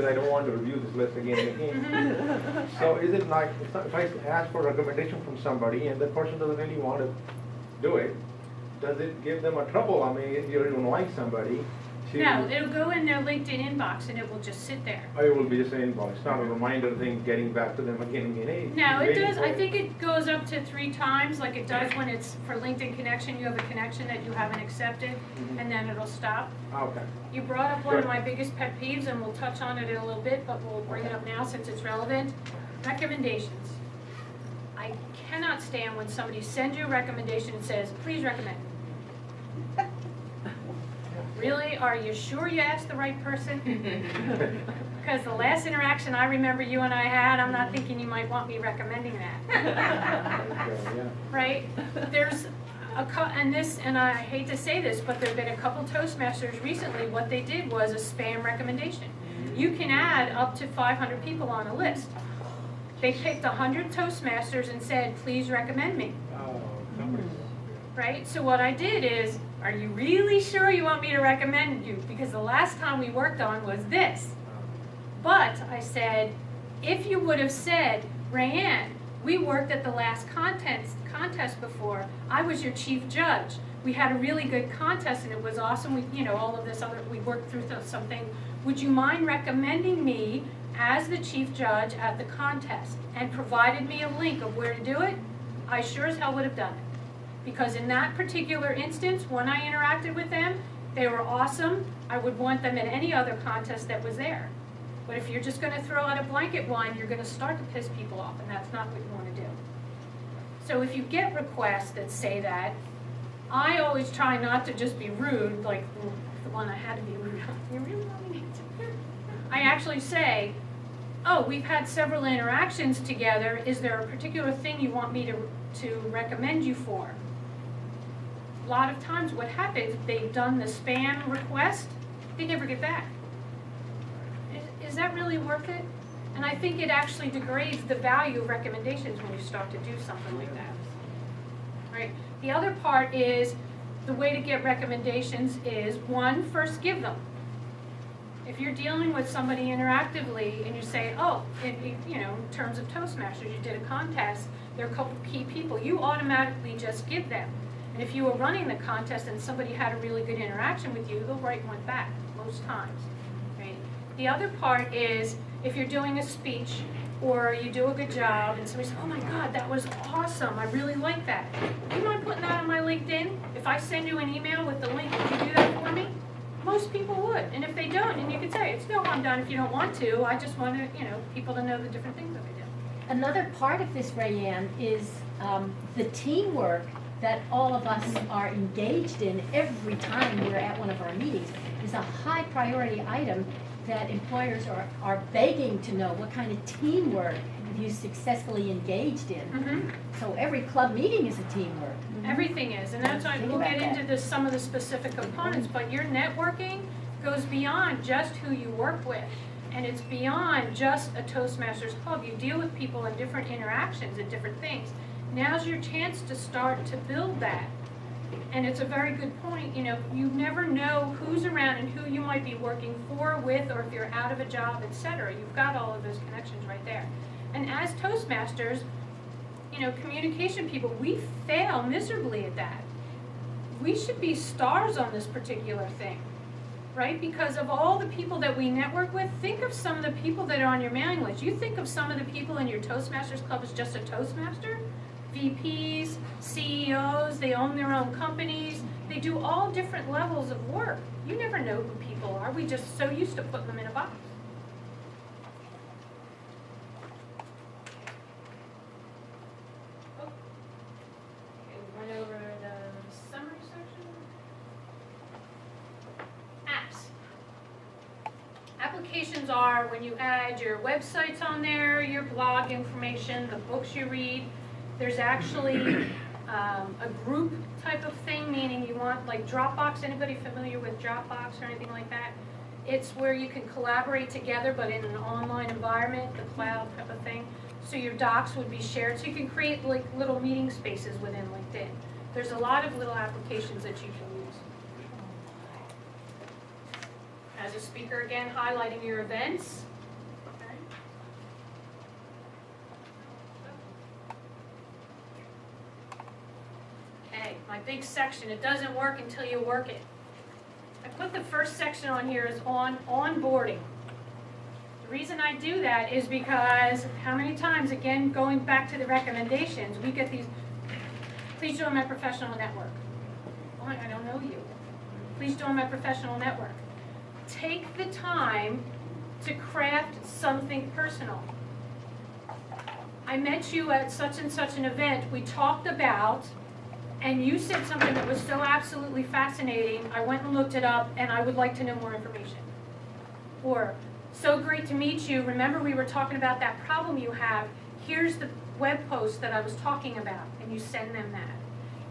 because I don't want to review this list again and again. So is it like, if I ask for a recommendation from somebody and the person doesn't really want to do it, does it give them a trouble? I mean, if you invite somebody to... No, it'll go in their LinkedIn inbox and it will just sit there. Or it will be just an inbox, not a reminder thing getting back to them again and again. Hey, No, it waiting does, for I think it goes up to 3 times, like it does when it's for LinkedIn connection, you have a connection that you haven't accepted, and then it'll stop. Okay. You brought up one of Good. my biggest pet peeves, and we'll touch on it in a little bit, but we'll bring it up now since it's relevant. Recommendations. I cannot stand when somebody sends you a recommendation and says, please recommend. Really? Are you sure you asked the right person? Because the last interaction I remember you and I had, I'm not thinking you might want me recommending that. Yeah. Right? There's and I hate to say this, but there have been a couple Toastmasters recently, what they did was a spam recommendation. You can add up to 500 people on a list. They picked 100 Toastmasters and said, please recommend me. Oh, Right? So what I did is, are you really sure you want me to recommend you? Because the last time we worked on was this. But I said, if you would have said, Rayanne, we worked at the last contest before. I was your chief judge. We had a really good contest and it was awesome. We, all of this other, we worked through something. Would you mind recommending me as the chief judge at the contest? And provided me a link of where to do it, I sure as hell would have done it. Because in that particular instance, when I interacted with them, they were awesome. I would want them at any other contest that was there. But if you're just going to throw out a blanket one, you're going to start to piss people off, and that's not what you want to do. So if you get requests that say that, I always try not to just be rude, like the one I had to be rude on. You really want me to? I actually say, oh, we've had several interactions together. Is there a particular thing you want me to recommend you for? A lot of times what happens, they've done the spam request, they never get back. Is that really worth it? And I think it actually degrades the value of recommendations when you start to do something like that. Right? The other part is, the way to get recommendations is, one, first give them. If you're dealing with somebody interactively and you say, oh, in terms of Toastmasters, you did a contest, there are a couple key people, you automatically just give them. And if you were running the contest and somebody had a really good interaction with you, they'll write one back most times. Right? The other part is, if you're doing a speech or you do a good job and somebody says, oh my God, that was awesome, I really like that. Do you mind putting that on my LinkedIn? If I send you an email with the link, would you do that for me? Most people would. And if they don't, and you can say, it's no harm done if you don't want to, I just want to, people to know the different things that I do. Another part of this, Rayanne, is the teamwork that all of us are engaged in every time we're at one of our meetings is a high priority item that employers are begging to know what kind of teamwork have you successfully engaged in. Mm-hmm. So every club meeting is a teamwork. Everything is, and that's why Think we'll about get that. into some of the specific components, but your networking goes beyond just who you work with, and it's beyond just a Toastmasters club. You deal with people in different interactions and different things. Now's your chance to start to build that. And it's a very good point, you never know who's around and who you might be working for, with, or if you're out of a job, etc. You've got all of those connections right there. And as Toastmasters, communication people, we fail miserably at that. We should be stars on this particular thing, right? Because of all the people that we network with, think of some of the people that are on your mailing list. You think of some of the people in your Toastmasters club as just a Toastmaster? VPs, CEOs, they own their own companies. They do all different levels of work. You never know who people are. We just so used to put them in a box. Oh. Okay, we run over the summary section. Apps. Applications are when you add your websites on there, your blog information, the books you read. There's actually a group type of thing, meaning you want, like Dropbox. Anybody familiar with Dropbox or anything like that? It's where you can collaborate together, but in an online environment, the cloud type of thing. So your docs would be shared. So you can create like little meeting spaces within LinkedIn. There's a lot of little applications that you can use. As a speaker, again, highlighting your events. Okay, my big section, it doesn't work until you work it. I put the first section on here is on onboarding. The reason I do that is because how many times, again, going back to the recommendations, we get these, please join my professional network. Oh, I don't know you. Please join my professional network. Take the time to craft something personal. I met you at such and such an event. We talked about, and you said something that was so absolutely fascinating. I went and looked it up, and I would like to know more information. Or, so great to meet you. Remember we were talking about that problem you have. Here's the web post that I was talking about, and you send them that.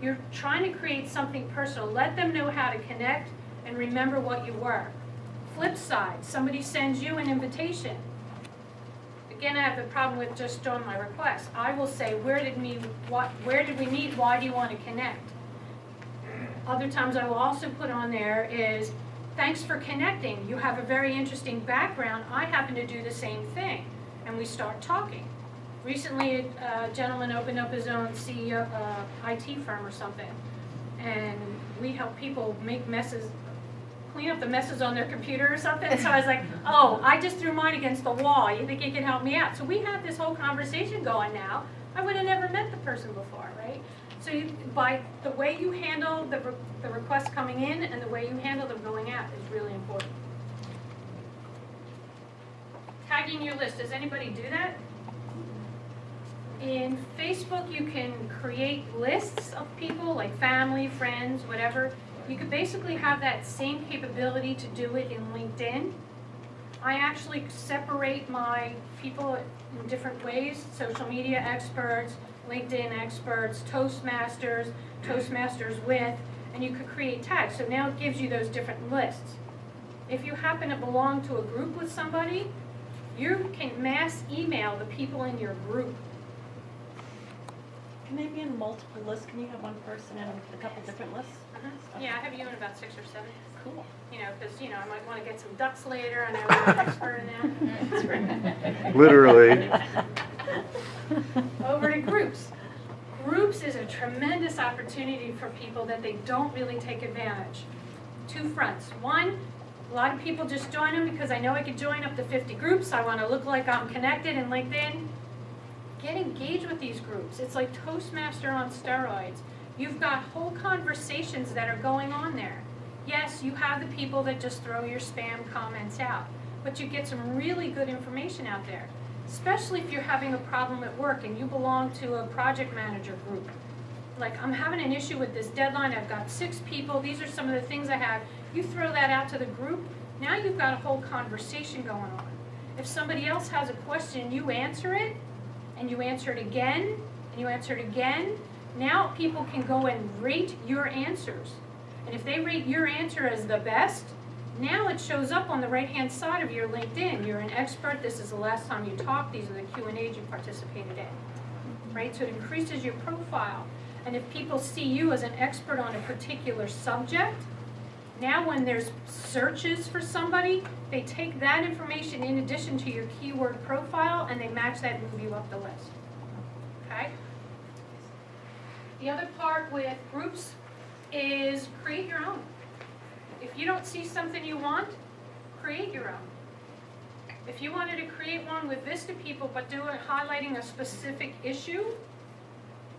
You're trying to create something personal. Let them know how to connect and remember what you were. Flip side, somebody sends you an invitation. Again, I have the problem with just join my request. I will say, where did we meet? Why do you want to connect? Other times I will also put on there is, thanks for connecting. You have a very interesting background. I happen to do the same thing. And we start talking. Recently, a gentleman opened up his own CEO, IT firm or something. And we help people make messes, clean up the messes on their computer or something. So I was like, oh, I just threw mine against the wall. You think you can help me out? So we have this whole conversation going now. I would have never met the person before, right? So by the way you handle the requests coming in and the way you handle them going out is really important. Tagging your list. Does anybody do that? In Facebook, you can create lists of people, like family, friends, whatever. You could basically have that same capability to do it in LinkedIn. I actually separate my people in different ways: social media experts, LinkedIn experts, Toastmasters, Toastmasters with, and you could create tags. So now it gives you those different lists. If you happen to belong to a group with somebody, you can mass email the people in your group. Can they be in multiple lists? Can you have one person in a couple different lists? Uh-huh. Yeah, I have you in about 6 or 7. Cool. You know, because, you know, I might want to get some ducks later. I know I'm an expert in That's right. Literally. Over to groups. Groups is a tremendous opportunity for people that they don't really take advantage. 2 fronts. One, a lot of people just join them because I know I could join up to 50 groups. I want to look like I'm connected in LinkedIn. Get engaged with these groups. It's like Toastmaster on steroids. You've got whole conversations that are going on there. Yes, you have the people that just throw your spam comments out, but you get some really good information out there, especially if you're having a problem at work and you belong to a project manager group. Like, I'm having an issue with this deadline. I've got 6 people. These are some of the things I have. You throw that out to the group. Now you've got a whole conversation going on. If somebody else has a question, you answer it, and you answer it again, and you answer it again. Now people can go and rate your answers. And if they rate your answer as the best, now it shows up on the right-hand side of your LinkedIn. You're an expert. This is the last time you talked. These are the Q&As you participated in. Right? So it increases your profile. And if people see you as an expert on a particular subject, now when there's searches for somebody, they take that information in addition to your keyword profile and they match that and move you up the list. Okay? The other part with groups is create your own. If you don't see something you want, create your own. If you wanted to create one with Vista people but do it highlighting a specific issue,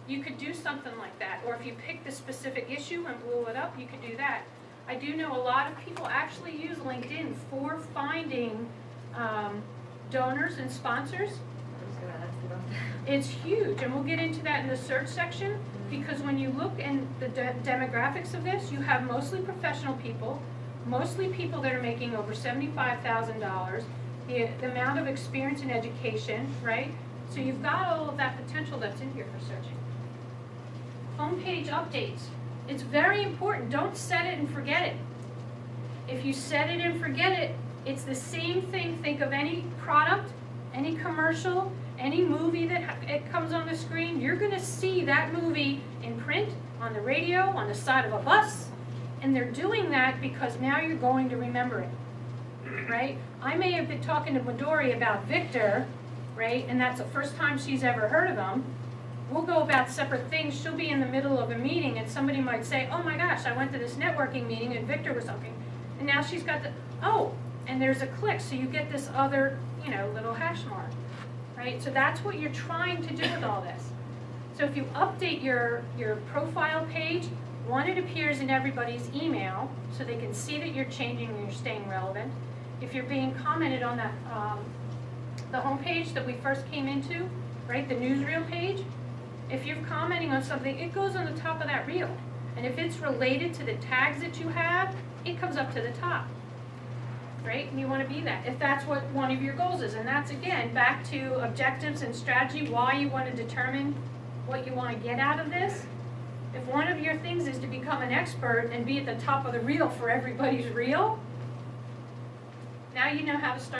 you could do something like that. Or if you picked the specific issue and blew it up, you could do that. I do know a lot of people actually use LinkedIn for finding donors and sponsors. It's huge, and we'll get into that in the search section, because when you look in the demographics of this, you have mostly professional people, mostly people that are making over $75,000, the amount of experience in education, right? So you've got all of that potential that's in here for searching. Homepage updates. It's very important. Don't set it and forget it. If you set it and forget it, it's the same thing. Think of any product, any commercial, any movie that it comes on the screen. You're going to see that movie in print, on the radio, on the side of a bus. And they're doing that because now you're going to remember it. right? I may have been talking to Midori about Victor, right, and that's the first time she's ever heard of him. We'll go about separate things. She'll be in the middle of a meeting and somebody might say, oh my gosh, I went to this networking meeting and Victor was talking. And now she's got the, oh, and there's a click, so you get this other, you know, little hash mark, right? So that's what you're trying to do with all this. So if you update your profile page, one, it appears in everybody's email, so they can see that you're changing and you're staying relevant. If you're being commented on that, the homepage that we first came into, right, the newsreel page, if you're commenting on something, it goes on the top of that reel. And if it's related to the tags that you have, it comes up to the top, right? And you want to be that, if that's what one of your goals is. And that's, again, back to objectives and strategy, why you want to determine what you want to get out of this. If one of your things is to become an expert and be at the top of the reel for everybody's reel, now you know how to start